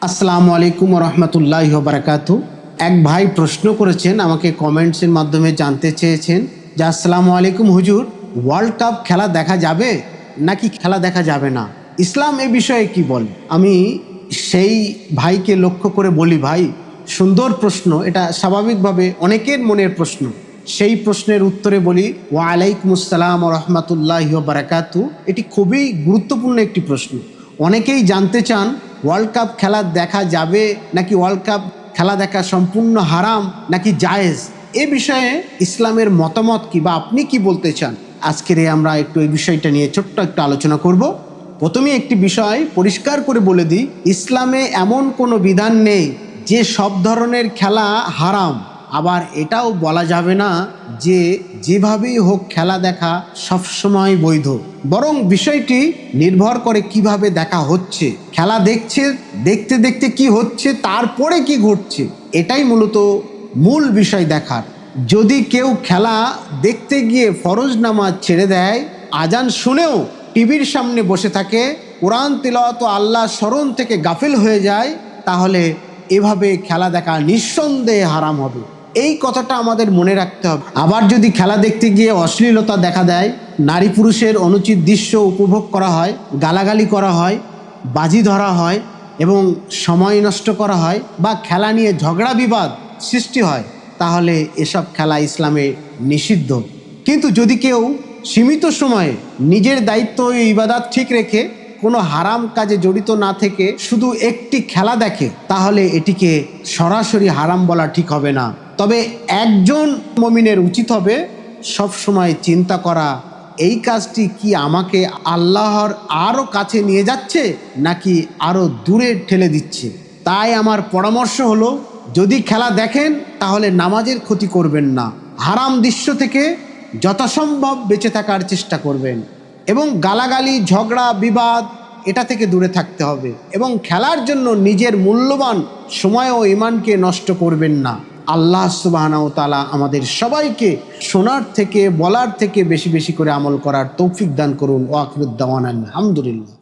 আসসালামু আলাইকুম রহমতুল্লাহি ওয়া বারাকাতু। এক ভাই প্রশ্ন করেছেন, আমাকে কমেন্টসের মাধ্যমে জানতে চেয়েছেন যে আসসালামু আলাইকুম হুজুর, ওয়ার্ল্ড কাপ খেলা দেখা যাবে নাকি খেলা দেখা যাবে না, ইসলাম এ বিষয়ে কি বলে? আমি সেই ভাইকে লক্ষ্য করে বলি, ভাই সুন্দর প্রশ্ন, এটা স্বাভাবিকভাবে অনেকের মনের প্রশ্ন। সেই প্রশ্নের উত্তরে বলি ওয়া আলাইকুম আসসালাম রহমতুল্লাহি ওয়া বারাকাতু। এটি খুবই গুরুত্বপূর্ণ একটি প্রশ্ন। অনেকেই জানতে চান ওয়ার্ল্ড কাপ খেলা দেখা যাবে নাকি ওয়ার্ল্ড কাপ খেলা দেখা সম্পূর্ণ হারাম নাকি জায়েজ, এ বিষয়ে ইসলামের মতামত কি বা আপনি কি বলতে চান। আজকের আমরা একটু এই বিষয়টা নিয়ে ছোট্ট একটা আলোচনা করব। প্রথমে একটি বিষয় পরিষ্কার করে বলে দিই, ইসলামে এমন কোনো বিধান নেই যে সব ধরনের খেলা হারাম। আবার এটাও বলা যাবে না যে যেভাবেই হোক খেলা দেখা সবসময় বৈধ। বরং বিষয়টি নির্ভর করে কিভাবে দেখা হচ্ছে। খেলা দেখতে দেখতে কি হচ্ছে, তারপরে কি ঘটছে, এটাই মূলত মূল বিষয় দেখার। যদি কেউ খেলা দেখতে গিয়ে ফরজ নামাজ ছেড়ে দেয়, আজান শুনেও টিভির সামনে বসে থাকে, কোরআন তিলাওয়াত আল্লাহ স্মরণ থেকে গাফিল হয়ে যায়, তাহলে এভাবে খেলা দেখা নিঃসন্দেহে হারাম হবে। এই কথাটা আমাদের মনে রাখতে হবে। আবার যদি খেলা দেখতে গিয়ে অশ্লীলতা দেখা দেয়, নারী পুরুষের অনুচিত দৃশ্য উপভোগ করা হয়, গালাগালি করা হয়, বাজি ধরা হয় এবং সময় নষ্ট করা হয়, বা খেলা নিয়ে ঝগড়া বিবাদ সৃষ্টি হয়, তাহলে এসব খেলা ইসলামে নিষিদ্ধ। কিন্তু যদি কেউ সীমিত সময়ে নিজের দায়িত্ব ও ইবাদত ঠিক রেখে কোনো হারাম কাজে জড়িত না থেকে শুধু একটি খেলা দেখে, তাহলে এটিকে সরাসরি হারাম বলা ঠিক হবে না। তবে একজন মুমিনের উচিত হবে সব সময় চিন্তা করা, এই কাজটি কি আমাকে আল্লাহর আরও কাছে নিয়ে যাচ্ছে নাকি আরও দূরে ঠেলে দিচ্ছে। তাই আমার পরামর্শ হলো, যদি খেলা দেখেন তাহলে নামাজের ক্ষতি করবেন না, হারাম দৃশ্য থেকে যথাসম্ভব বেঁচে থাকার চেষ্টা করবেন এবং গালাগালি ঝগড়া বিবাদ এটা থেকে দূরে থাকতে হবে, এবং খেলার জন্য নিজের মূল্যবান সময় ও ঈমানকে নষ্ট করবেন না। আল্লাহ সুবহানাহু ওয়া তাআলা আমাদের সবাইকে শোনার থেকে বলার থেকে বেশি বেশি করে আমল করার তৌফিক দান করুন। ওয়া আখিরুদ দাওয়ানা আলহামদুলিল্লাহ।